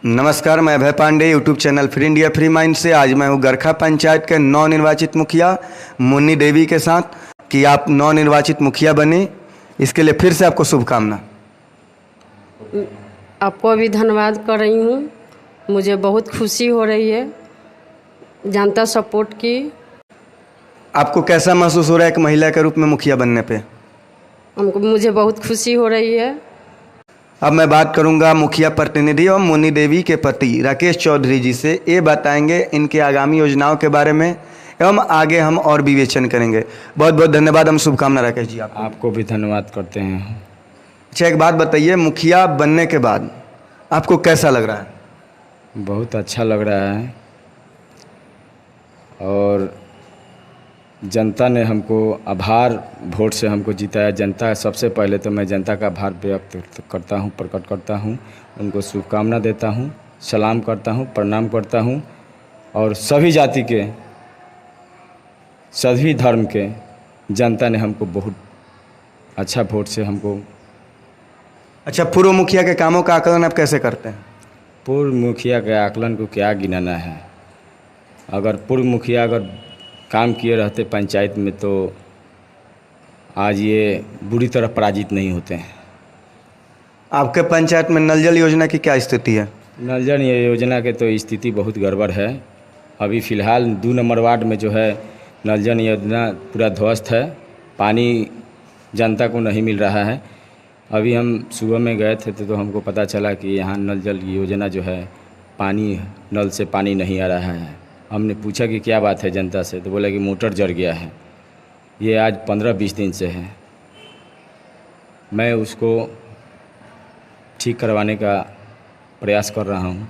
नमस्कार, मैं Abhay Pandey YouTube channel free India free mind से। आज मैं हूँ गरखा पंचायत के नवनिर्वाचित मुखिया मुन्नी देवी के साथ कि आप नवनिर्वाचित मुखिया बने, इसके लिए फिर से आपको शुभकामना। आपको भी धन्यवाद कर रही हूँ। मुझे बहुत खुशी हो रही है जनता सपोर्ट की। आपको कैसा महसूस हो रहा है एक महिला के रूप में मुखिया बनने पे? मुझे बहुत खुशी हो रही है। अब मैं बात करूंगा मुखिया प्रतिनिधि और मुन्नी देवी के पति राकेश चौधरी जी से। ये बताएंगे इनके आगामी योजनाओं के बारे में एवं आगे हम और विवेचन करेंगे। बहुत बहुत धन्यवाद, हम शुभकामना राकेश जी। आपको भी धन्यवाद करते हैं। अच्छा, एक बात बताइए, मुखिया बनने के बाद आपको कैसा लग रहा है? बहुत अच्छा लग रहा है और जनता ने हमको आभार वोट से हमको जिताया। जनता सबसे पहले तो मैं जनता का आभार व्यक्त करता हूँ, प्रकट करता हूँ, उनको शुभकामना देता हूँ, सलाम करता हूँ, प्रणाम करता हूँ। और सभी जाति के, सभी धर्म के जनता ने हमको बहुत अच्छा वोट से हमको। अच्छा, पूर्व मुखिया के कामों का आकलन आप कैसे करते हैं? पूर्व मुखिया के आकलन को क्या गिनाना है। अगर पूर्व मुखिया अगर काम किए रहते पंचायत में तो आज ये बुरी तरह पराजित नहीं होते हैं। आपके पंचायत में नल जल योजना की क्या स्थिति है? नल जल योजना के तो स्थिति बहुत गड़बड़ है। अभी फ़िलहाल 2 नंबर वार्ड में जो है नल जल योजना पूरा ध्वस्त है, पानी जनता को नहीं मिल रहा है। अभी हम सुबह में गए थे तो हमको पता चला कि यहाँ नल जल योजना जो है पानी, नल से पानी नहीं आ रहा है। हमने पूछा कि क्या बात है जनता से, तो बोला कि मोटर जल गया है। ये आज 15-20 दिन से है। मैं उसको ठीक करवाने का प्रयास कर रहा हूँ।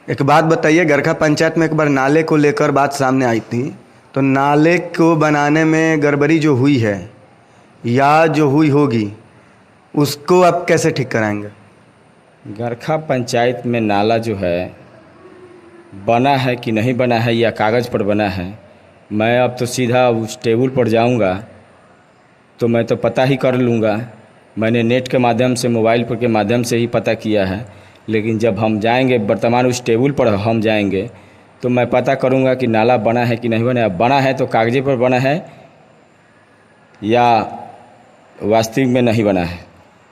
एक बात बताइए, गरखा पंचायत में एक बार नाले को लेकर बात सामने आई थी, तो नाले को बनाने में गड़बड़ी जो हुई है या जो हुई होगी उसको आप कैसे ठीक कराएंगे? गरखा पंचायत में नाला जो है बना है कि नहीं बना है या कागज़ पर बना है, मैं अब तो सीधा उस टेबल पर जाऊंगा तो मैं तो पता ही कर लूँगा। मैंने नेट के माध्यम से, मोबाइल पर के माध्यम से ही पता किया है, लेकिन जब हम जाएंगे वर्तमान उस टेबल पर हम जाएंगे तो मैं पता करूँगा कि नाला बना है कि नहीं बना है। बना है तो कागज़े पर बना है या वास्तविक में नहीं बना है।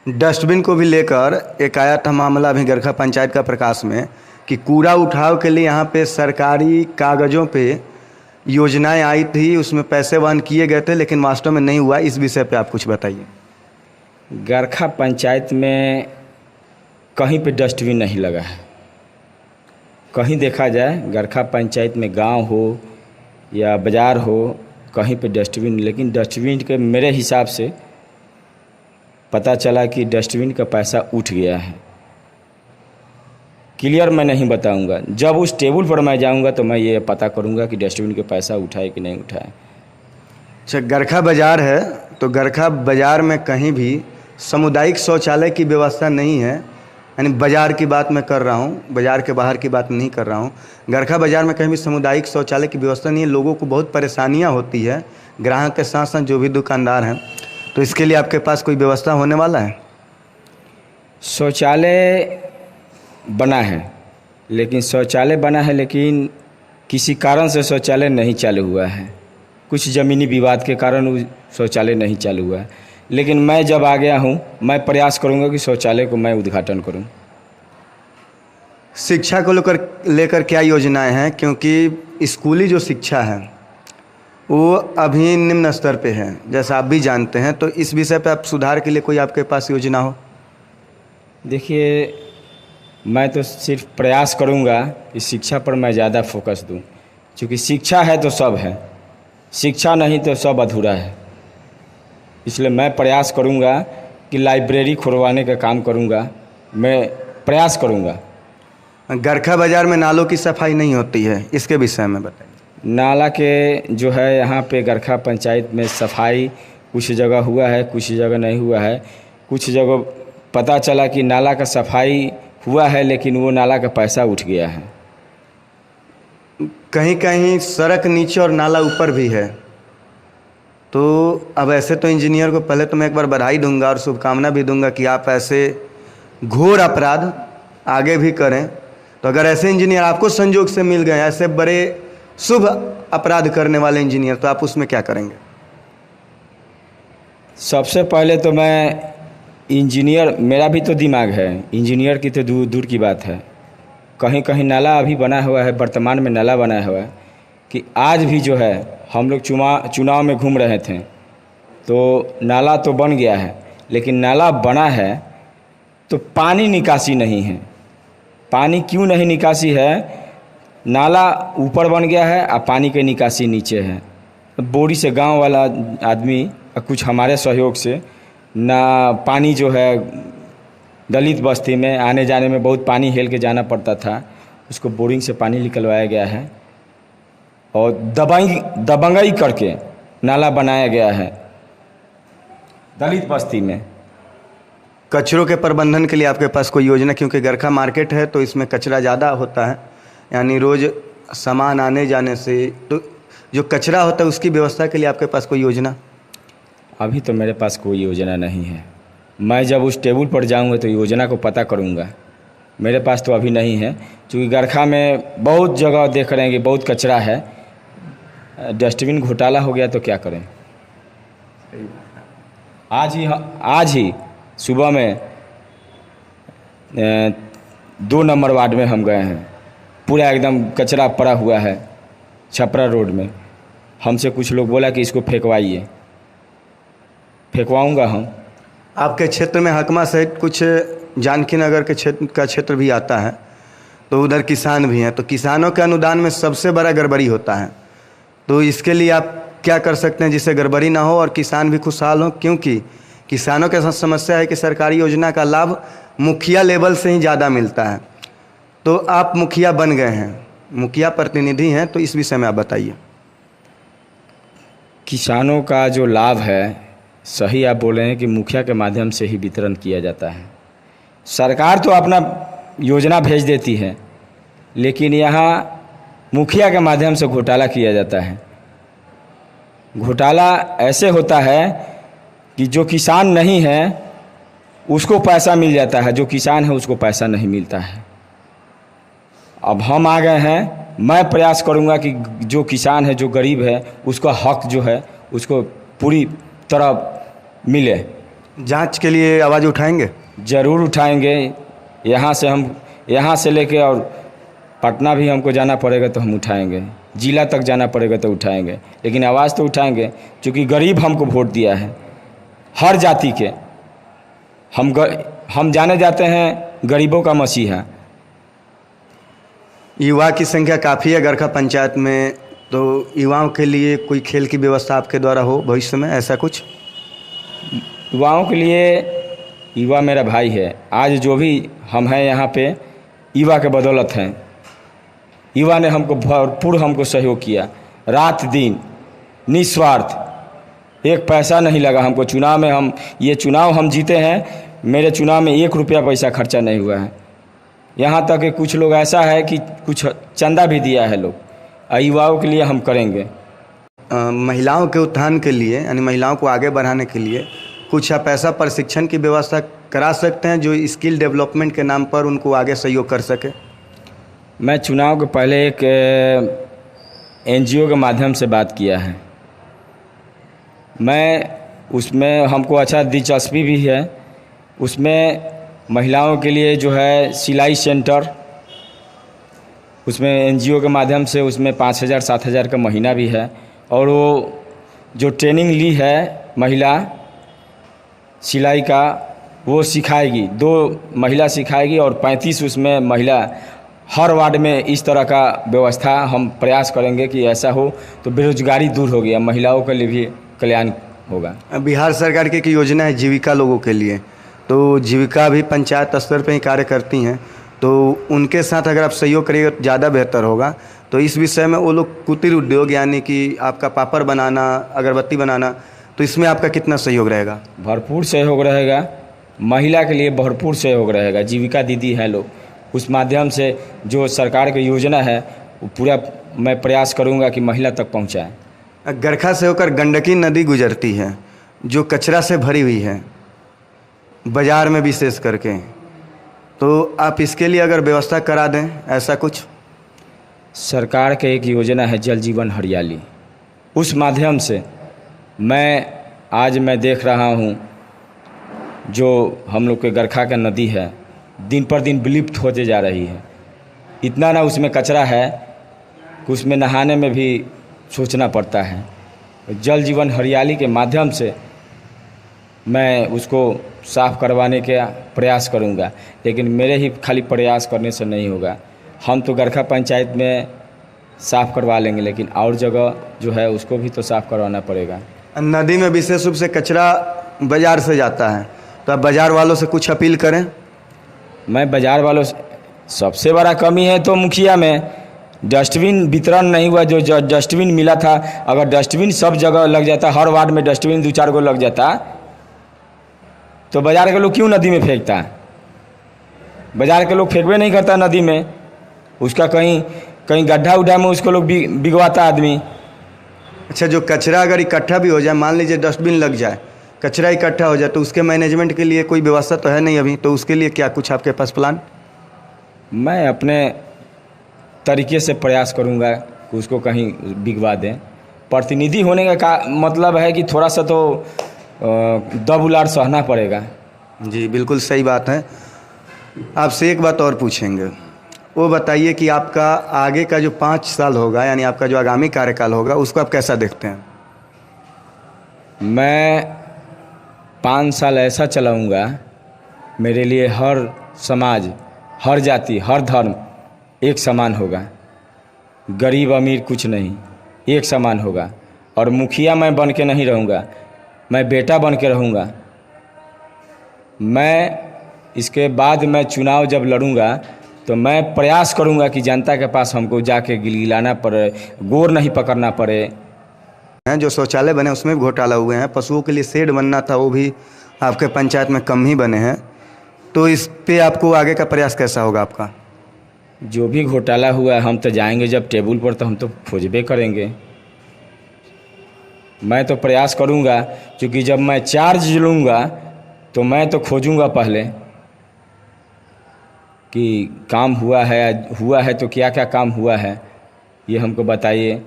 डस्टबिन को भी लेकर एक आया था मामला अभी गरखा पंचायत का प्रकाश में कि कूड़ा उठाव के लिए यहाँ पे सरकारी कागज़ों पे योजनाएं आई थी, उसमें पैसे वहन किए गए थे, लेकिन वास्तव में नहीं हुआ। इस विषय पे आप कुछ बताइए। गरखा पंचायत में कहीं पे डस्टबिन नहीं लगा है। कहीं देखा जाए गरखा पंचायत में गांव हो या बाज़ार हो, कहीं पे डस्टबिन, लेकिन डस्टबिन के मेरे हिसाब से पता चला कि डस्टबिन का पैसा उठ गया है। क्लियर मैं नहीं बताऊंगा, जब उस टेबल पर मैं जाऊंगा तो मैं ये पता करूंगा कि डस्टबिन के पैसा उठाए कि नहीं उठाए। अच्छा, गरखा बाज़ार है तो गरखा बाज़ार में कहीं भी सामुदायिक शौचालय की व्यवस्था नहीं है। यानी बाज़ार की बात मैं कर रहा हूँ, बाज़ार के बाहर की बात नहीं कर रहा हूँ। गरखा बाज़ार में कहीं भी सामुदायिक शौचालय की व्यवस्था नहीं है। लोगों को बहुत परेशानियाँ होती है, ग्राहक के साथ साथ जो भी दुकानदार हैं। तो इसके लिए आपके पास कोई व्यवस्था होने वाला है? शौचालय बना है, लेकिन किसी कारण से शौचालय नहीं चालू हुआ है। कुछ ज़मीनी विवाद के कारण वो शौचालय नहीं चालू हुआ है। लेकिन मैं जब आ गया हूँ, मैं प्रयास करूँगा कि शौचालय को मैं उद्घाटन करूँ। शिक्षा को लेकर क्या योजनाएं हैं? क्योंकि स्कूली जो शिक्षा है वो अभी निम्न स्तर पे है, जैसा आप भी जानते हैं। तो इस विषय पे आप सुधार के लिए कोई आपके पास योजना हो? देखिए, मैं तो सिर्फ प्रयास करूंगा कि शिक्षा पर मैं ज़्यादा फोकस दूं, क्योंकि शिक्षा है तो सब है, शिक्षा नहीं तो सब अधूरा है। इसलिए मैं प्रयास करूंगा कि लाइब्रेरी खुलवाने का काम करूंगा, मैं प्रयास करूंगा। गरखा बाज़ार में नालों की सफाई नहीं होती है, इसके विषय में बताइए। नाला के जो है यहाँ पे गरखा पंचायत में सफाई कुछ जगह हुआ है, कुछ जगह नहीं हुआ है। कुछ जगह पता चला कि नाला का सफाई हुआ है, लेकिन वो नाला का पैसा उठ गया है। कहीं कहीं सड़क नीचे और नाला ऊपर भी है। तो अब ऐसे तो इंजीनियर को पहले तो मैं एक बार बधाई दूंगा और शुभकामना भी दूंगा कि आप ऐसे घोर अपराध आगे भी करें। तो अगर ऐसे इंजीनियर आपको संजोग से मिल गए, ऐसे बड़े शुभ अपराध करने वाले इंजीनियर, तो आप उसमें क्या करेंगे? सबसे पहले तो मैं इंजीनियर, मेरा भी तो दिमाग है, इंजीनियर की तो दूर दूर की बात है। कहीं कहीं नाला अभी बना हुआ है, वर्तमान में नाला बना हुआ है कि आज भी जो है हम लोग चुनाव में घूम रहे थे तो नाला तो बन गया है, लेकिन नाला बना है तो पानी निकासी नहीं है। पानी क्यों नहीं निकासी है? नाला ऊपर बन गया है और पानी की निकासी नीचे है। बोरी से गांव वाला आदमी कुछ हमारे सहयोग से ना पानी जो है दलित बस्ती में आने जाने में बहुत पानी हेल के जाना पड़ता था, उसको बोरिंग से पानी निकलवाया गया है और दबंगई करके नाला बनाया गया है दलित बस्ती में। कचरों के प्रबंधन के लिए आपके पास कोई योजना? क्योंकि गरखा मार्केट है तो इसमें कचरा ज़्यादा होता है, यानी रोज़ सामान आने जाने से, तो जो कचरा होता है उसकी व्यवस्था के लिए आपके पास कोई योजना? अभी तो मेरे पास कोई योजना नहीं है। मैं जब उस टेबल पर जाऊंगा तो योजना को पता करूंगा। मेरे पास तो अभी नहीं है, क्योंकि गरखा में बहुत जगह देख रहे हैं कि बहुत कचरा है। डस्टबिन घोटाला हो गया तो क्या करें। आज ही सुबह में 2 नंबर वार्ड में हम गए हैं, पूरा एकदम कचरा पड़ा हुआ है छपरा रोड में। हमसे कुछ लोग बोला कि इसको फेंकवाइए, फेंकवाऊंगा हम। आपके क्षेत्र में हकमा सहित कुछ जानकी नगर के क्षेत्र भी आता है, तो उधर किसान भी हैं, तो किसानों के अनुदान में सबसे बड़ा गड़बड़ी होता है। तो इसके लिए आप क्या कर सकते हैं जिससे गड़बड़ी ना हो और किसान भी खुशहाल हो? क्योंकि किसानों के साथ समस्या है कि सरकारी योजना का लाभ मुखिया लेवल से ही ज़्यादा मिलता है। तो आप मुखिया बन गए हैं, मुखिया प्रतिनिधि हैं, तो इस विषय में आप बताइए। किसानों का जो लाभ है, सही आप बोल रहे हैं कि मुखिया के माध्यम से ही वितरण किया जाता है। सरकार तो अपना योजना भेज देती है, लेकिन यहाँ मुखिया के माध्यम से घोटाला किया जाता है। घोटाला ऐसे होता है कि जो किसान नहीं है उसको पैसा मिल जाता है, जो किसान है उसको पैसा नहीं मिलता है। अब हम आ गए हैं, मैं प्रयास करूंगा कि जो किसान है, जो गरीब है, उसका हक जो है उसको पूरी तरह मिले। जांच के लिए आवाज़ उठाएंगे? ज़रूर उठाएंगे। यहाँ से लेके और पटना भी हमको जाना पड़ेगा तो हम उठाएंगे, जिला तक जाना पड़ेगा तो उठाएंगे, लेकिन आवाज़ तो उठाएंगे, क्योंकि गरीब हमको वोट दिया है। हर जाति के हम जाने जाते हैं गरीबों का मसीहा। युवा की संख्या काफ़ी है गरखा पंचायत में, तो युवाओं के लिए कोई खेल की व्यवस्था आपके द्वारा हो भविष्य में, ऐसा कुछ? युवाओं के लिए, युवा मेरा भाई है। आज जो भी हम हैं यहाँ पे युवा के बदौलत हैं। युवा ने हमको भरपूर हमको सहयोग किया, रात दिन निस्वार्थ, एक पैसा नहीं लगा हमको। चुनाव में ये चुनाव हम जीते हैं, मेरे चुनाव में 1 रुपया पैसा खर्चा नहीं हुआ है। यहाँ तक कि कुछ लोग ऐसा है कि कुछ चंदा भी दिया है लोग। युवाओं के लिए हम करेंगे। महिलाओं के उत्थान के लिए, यानी महिलाओं को आगे बढ़ाने के लिए कुछ आप ऐसा प्रशिक्षण की व्यवस्था करा सकते हैं जो स्किल डेवलपमेंट के नाम पर उनको आगे सहयोग कर सके? मैं चुनाव के पहले एक NGO के माध्यम से बात किया है। मैं उसमें हमको अच्छा दिलचस्पी भी है। उसमें महिलाओं के लिए जो है सिलाई सेंटर, उसमें NGO के माध्यम से उसमें 5,000-7,000 का महीना भी है। और वो जो ट्रेनिंग ली है महिला सिलाई का, वो सिखाएगी, 2 महिला सिखाएगी और 35 उसमें महिला। हर वार्ड में इस तरह का व्यवस्था हम प्रयास करेंगे कि ऐसा हो, तो बेरोजगारी दूर होगी, महिलाओं के लिए भी कल्याण होगा। बिहार सरकार की एक योजना है जीविका लोगों के लिए, तो जीविका भी पंचायत स्तर पर ही कार्य करती हैं, तो उनके साथ अगर आप सहयोग करिएगा तो ज़्यादा बेहतर होगा। तो इस विषय में वो लोग कुटीर उद्योग, यानी कि आपका पापड़ बनाना, अगरबत्ती बनाना, तो इसमें आपका कितना सहयोग रहेगा? भरपूर सहयोग रहेगा, महिला के लिए भरपूर सहयोग रहेगा। जीविका दीदी हैं लोग, उस माध्यम से जो सरकार की योजना है वो पूरा मैं प्रयास करूंगा कि महिला तक पहुंचाए। गरखा से होकर गंडकी नदी गुजरती है जो कचरा से भरी हुई है, बाज़ार में विशेष करके, तो आप इसके लिए अगर व्यवस्था करा दें ऐसा कुछ। सरकार के एक योजना है जल जीवन हरियाली, उस माध्यम से मैं देख रहा हूँ जो हम लोग के गरखा का नदी है दिन पर दिन विलुप्त होते जा रही है। इतना ना उसमें कचरा है कि उसमें नहाने में भी सोचना पड़ता है। जल जीवन हरियाली के माध्यम से मैं उसको साफ़ करवाने का प्रयास करूंगा, लेकिन मेरे ही खाली प्रयास करने से नहीं होगा। हम तो गरखा पंचायत में साफ़ करवा लेंगे, लेकिन और जगह जो है उसको भी तो साफ़ करवाना पड़ेगा। नदी में विशेष रूप से कचरा बाज़ार से जाता है, तो आप बाज़ार वालों से कुछ अपील करें। मैं बाज़ार वालों से, सबसे बड़ा कमी है तो मुखिया में डस्टबिन वितरण नहीं हुआ। जो डस्टबिन मिला था, अगर डस्टबिन सब जगह लग जाता, हर वार्ड में डस्टबिन 2-4 गो लग जाता, तो बाज़ार के लोग क्यों नदी में फेंकता? बाज़ार के लोग फेंकवे नहीं करता नदी में, उसका कहीं गड्ढा उड्ढा में उसको लोग बिगवाता आदमी। अच्छा, जो कचरा अगर इकट्ठा भी हो जाए, मान लीजिए डस्टबिन लग जाए, कचरा इकट्ठा हो जाए, तो उसके मैनेजमेंट के लिए कोई व्यवस्था तो है नहीं अभी, तो उसके लिए क्या कुछ आपके पास प्लान? मैं अपने तरीके से प्रयास करूंगा कि उसको कहीं बिगवा दें। प्रतिनिधि होने का मतलब है कि थोड़ा सा तो दब उलार सहना पड़ेगा। जी बिल्कुल सही बात है। आपसे एक बात और पूछेंगे, वो बताइए कि आपका आगे का जो 5 साल होगा, यानी आपका जो आगामी कार्यकाल होगा, उसको आप कैसा देखते हैं? मैं 5 साल ऐसा चलाऊंगा, मेरे लिए हर समाज, हर जाति, हर धर्म एक समान होगा। गरीब अमीर कुछ नहीं, एक समान होगा। और मुखिया मैं बन के नहीं रहूँगा, मैं बेटा बन के रहूँगा। मैं इसके बाद मैं चुनाव जब लड़ूंगा तो मैं प्रयास करूंगा कि जनता के पास हमको जाके गिलगिलाना पड़े, गोर नहीं पकड़ना पड़े। हैं जो शौचालय बने उसमें भी घोटाला हुए हैं, पशुओं के लिए शेड बनना था वो भी आपके पंचायत में कम ही बने हैं, तो इस पे आपको आगे का प्रयास कैसा होगा आपका? जो भी घोटाला हुआ है, हम तो जाएंगे जब टेबल पर, तो हम तो खोजबे करेंगे। मैं तो प्रयास करूंगा, क्योंकि जब मैं चार्ज लूँगा तो मैं तो खोजूंगा पहले कि काम हुआ है तो क्या क्या काम हुआ है, ये हमको बताइए।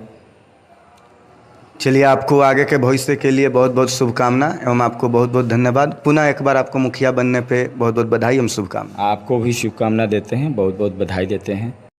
चलिए, आपको आगे के भविष्य के लिए बहुत बहुत शुभकामना एवं आपको बहुत बहुत धन्यवाद। पुनः एक बार आपको मुखिया बनने पे बहुत बहुत बधाई एवं शुभकामना। आपको भी शुभकामना देते हैं, बहुत बहुत बधाई देते हैं।